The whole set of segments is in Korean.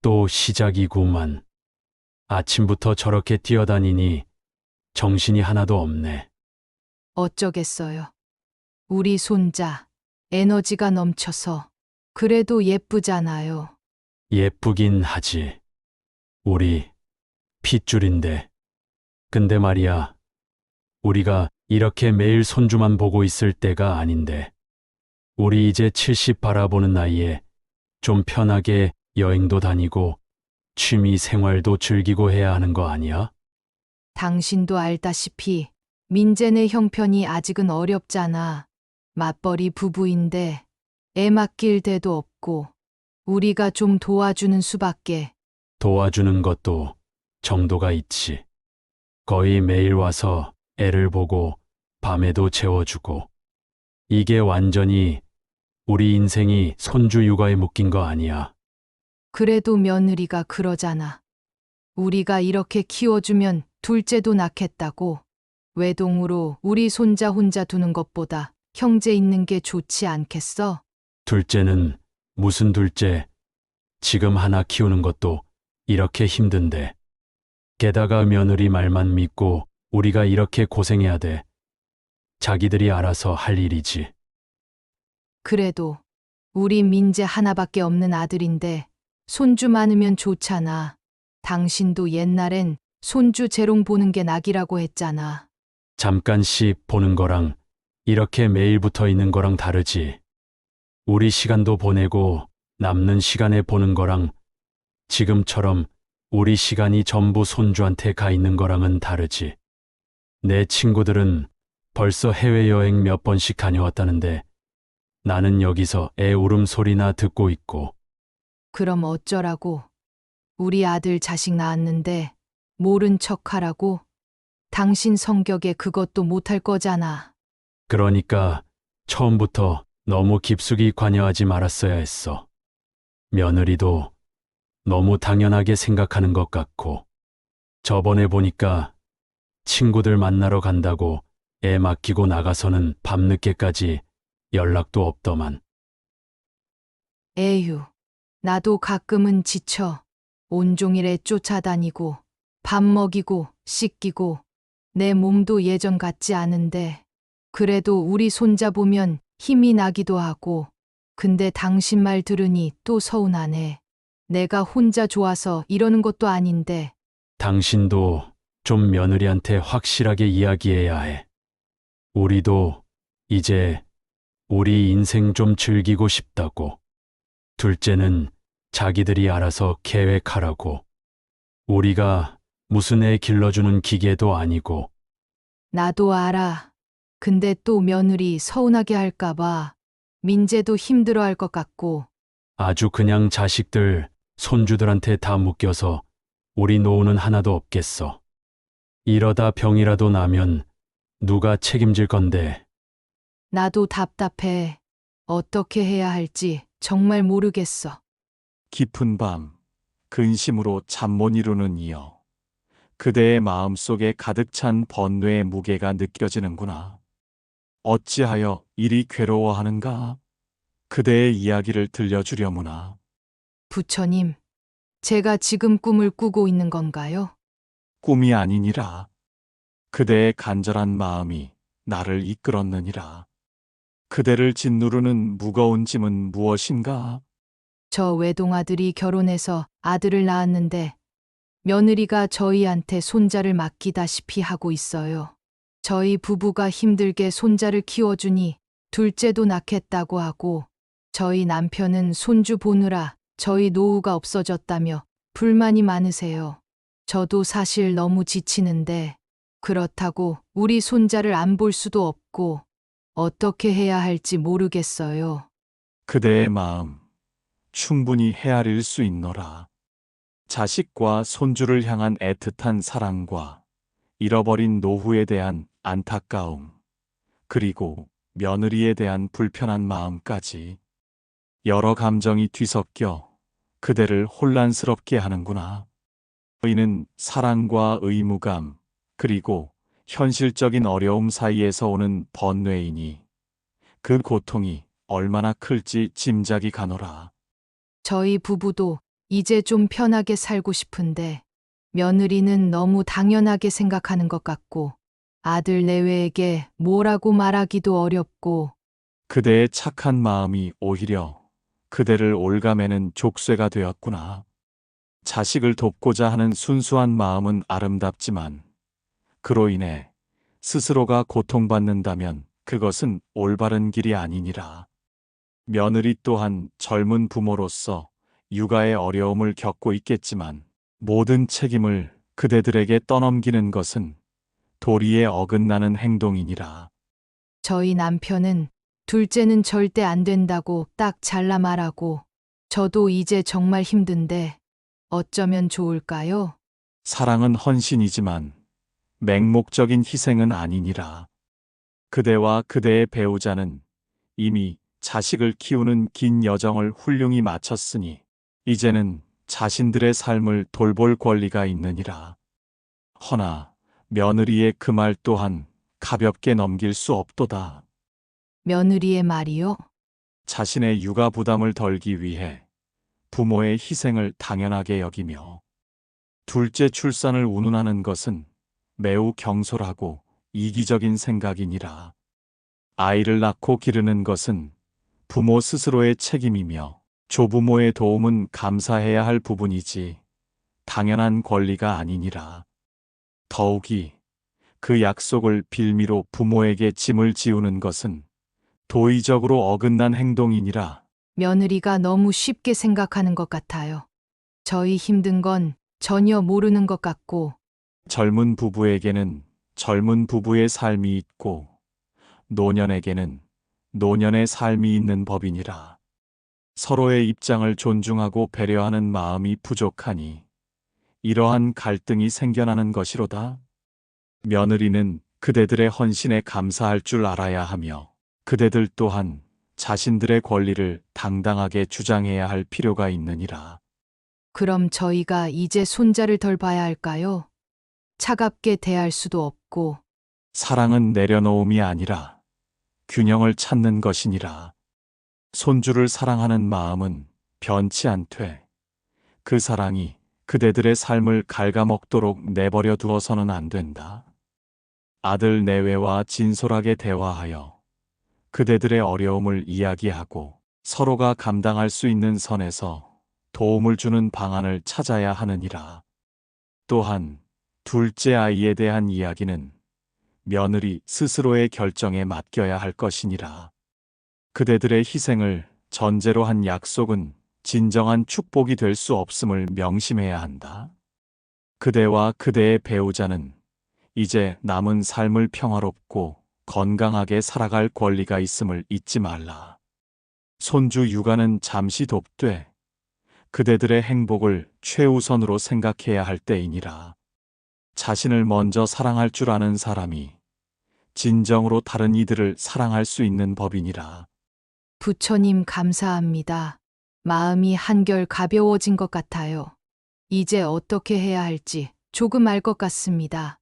또 시작이구만. 아침부터 저렇게 뛰어다니니 정신이 하나도 없네. 어쩌겠어요. 우리 손자, 에너지가 넘쳐서. 그래도 예쁘잖아요. 예쁘긴 하지. 우리 핏줄인데. 근데 말이야, 우리가 이렇게 매일 손주만 보고 있을 때가 아닌데. 우리 이제 70 바라보는 나이에 좀 편하게 여행도 다니고 취미 생활도 즐기고 해야 하는 거 아니야? 당신도 알다시피 민재네 형편이 아직은 어렵잖아. 맞벌이 부부인데 애 맡길 데도 없고 우리가 좀 도와주는 수밖에. 도와주는 것도 정도가 있지. 거의 매일 와서 애를 보고 밤에도 재워주고. 이게 완전히 우리 인생이 손주 육아에 묶인 거 아니야. 그래도 며느리가 그러잖아. 우리가 이렇게 키워주면 둘째도 낳겠다고. 외동으로 우리 손자 혼자 두는 것보다 형제 있는 게 좋지 않겠어? 둘째는 무슨 둘째? 지금 하나 키우는 것도 이렇게 힘든데. 게다가 며느리 말만 믿고 우리가 이렇게 고생해야 돼. 자기들이 알아서 할 일이지. 그래도 우리 민재 하나밖에 없는 아들인데 손주 많으면 좋잖아. 당신도 옛날엔 손주 재롱 보는 게 낙이라고 했잖아. 잠깐씩 보는 거랑 이렇게 매일 붙어 있는 거랑 다르지. 우리 시간도 보내고 남는 시간에 보는 거랑 지금처럼 우리 시간이 전부 손주한테 가 있는 거랑은 다르지. 내 친구들은 벌써 해외여행 몇 번씩 다녀왔다는데 나는 여기서 애 울음소리나 듣고 있고. 그럼 어쩌라고. 우리 아들 자식 낳았는데 모른 척하라고. 당신 성격에 그것도 못할 거잖아. 그러니까 처음부터 너무 깊숙이 관여하지 말았어야 했어. 며느리도 너무 당연하게 생각하는 것 같고. 저번에 보니까 친구들 만나러 간다고 애 맡기고 나가서는 밤늦게까지 연락도 없더만. 에휴, 나도 가끔은 지쳐. 온종일 애 쫓아다니고 밥 먹이고 씻기고 내 몸도 예전 같지 않은데 그래도 우리 손자 보면 힘이 나기도 하고. 근데 당신 말 들으니 또 서운하네. 내가 혼자 좋아서 이러는 것도 아닌데. 당신도 좀 며느리한테 확실하게 이야기해야 해. 우리도 이제 우리 인생 좀 즐기고 싶다고. 둘째는 자기들이 알아서 계획하라고. 우리가 무슨 애 길러주는 기계도 아니고. 나도 알아. 근데 또 며느리 서운하게 할까봐 민재도 힘들어 할 것 같고. 아주 그냥 자식들, 손주들한테 다 묶여서 우리 노후는 하나도 없겠어. 이러다 병이라도 나면 누가 책임질 건데. 나도 답답해. 어떻게 해야 할지 정말 모르겠어. 깊은 밤, 근심으로 잠 못 이루는 이여. 그대의 마음속에 가득 찬 번뇌의 무게가 느껴지는구나. 어찌하여 이리 괴로워하는가? 그대의 이야기를 들려주려무나. 부처님, 제가 지금 꿈을 꾸고 있는 건가요? 꿈이 아니니라. 그대의 간절한 마음이 나를 이끌었느니라. 그대를 짓누르는 무거운 짐은 무엇인가? 저 외동아들이 결혼해서 아들을 낳았는데 며느리가 저희한테 손자를 맡기다시피 하고 있어요. 저희 부부가 힘들게 손자를 키워주니 둘째도 낳겠다고 하고 저희 남편은 손주 보느라 저희 노후가 없어졌다며 불만이 많으세요. 저도 사실 너무 지치는데 그렇다고 우리 손자를 안 볼 수도 없고 어떻게 해야 할지 모르겠어요. 그대의 마음 충분히 헤아릴 수 있노라. 자식과 손주를 향한 애틋한 사랑과 잃어버린 노후에 대한 안타까움, 그리고 며느리에 대한 불편한 마음까지 여러 감정이 뒤섞여 그대를 혼란스럽게 하는구나. 이는 사랑과 의무감, 그리고 현실적인 어려움 사이에서 오는 번뇌이니 그 고통이 얼마나 클지 짐작이 가노라. 저희 부부도 이제 좀 편하게 살고 싶은데 며느리는 너무 당연하게 생각하는 것 같고 아들 내외에게 뭐라고 말하기도 어렵고 그대의 착한 마음이 오히려 그대를 올가매는 족쇄가 되었구나. 자식을 돕고자 하는 순수한 마음은 아름답지만 그로 인해 스스로가 고통받는다면 그것은 올바른 길이 아니니라. 며느리 또한 젊은 부모로서 육아의 어려움을 겪고 있겠지만 모든 책임을 그대들에게 떠넘기는 것은 도리에 어긋나는 행동이니라. 저희 남편은 둘째는 절대 안 된다고 딱 잘라 말하고 저도 이제 정말 힘든데 어쩌면 좋을까요? 사랑은 헌신이지만 맹목적인 희생은 아니니라. 그대와 그대의 배우자는 이미 자식을 키우는 긴 여정을 훌륭히 마쳤으니 이제는 자신들의 삶을 돌볼 권리가 있느니라. 허나 며느리의 그 말 또한 가볍게 넘길 수 없도다. 며느리의 말이요? 자신의 육아 부담을 덜기 위해 부모의 희생을 당연하게 여기며 둘째 출산을 운운하는 것은 매우 경솔하고 이기적인 생각이니라. 아이를 낳고 기르는 것은 부모 스스로의 책임이며 조부모의 도움은 감사해야 할 부분이지 당연한 권리가 아니니라. 더욱이 그 약속을 빌미로 부모에게 짐을 지우는 것은 도의적으로 어긋난 행동이니라. 며느리가 너무 쉽게 생각하는 것 같아요. 저희 힘든 건 전혀 모르는 것 같고 젊은 부부에게는 젊은 부부의 삶이 있고 노년에게는 노년의 삶이 있는 법이니라. 서로의 입장을 존중하고 배려하는 마음이 부족하니 이러한 갈등이 생겨나는 것이로다. 며느리는 그대들의 헌신에 감사할 줄 알아야 하며 그대들 또한 자신들의 권리를 당당하게 주장해야 할 필요가 있느니라. 그럼 저희가 이제 손자를 덜 봐야 할까요? 차갑게 대할 수도 없고 사랑은 내려놓음이 아니라 균형을 찾는 것이니라. 손주를 사랑하는 마음은 변치 않되 그 사랑이 그대들의 삶을 갉아먹도록 내버려 두어서는 안 된다. 아들 내외와 진솔하게 대화하여 그대들의 어려움을 이야기하고 서로가 감당할 수 있는 선에서 도움을 주는 방안을 찾아야 하느니라. 또한 둘째 아이에 대한 이야기는 며느리 스스로의 결정에 맡겨야 할 것이니라. 그대들의 희생을 전제로 한 약속은 진정한 축복이 될 수 없음을 명심해야 한다. 그대와 그대의 배우자는 이제 남은 삶을 평화롭고 건강하게 살아갈 권리가 있음을 잊지 말라. 손주 육아는 잠시 돕되 그대들의 행복을 최우선으로 생각해야 할 때이니라. 자신을 먼저 사랑할 줄 아는 사람이 진정으로 다른 이들을 사랑할 수 있는 법이니라. 부처님 감사합니다. 마음이 한결 가벼워진 것 같아요. 이제 어떻게 해야 할지 조금 알 것 같습니다.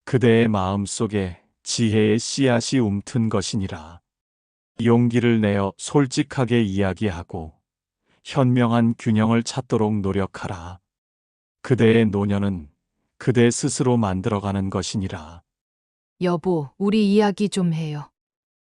그대의 마음 속에 지혜의 씨앗이 움튼 것이니라. 용기를 내어 솔직하게 이야기하고 현명한 균형을 찾도록 노력하라. 그대의 노년은 그대 스스로 만들어가는 것이니라. 여보, 우리 이야기 좀 해요.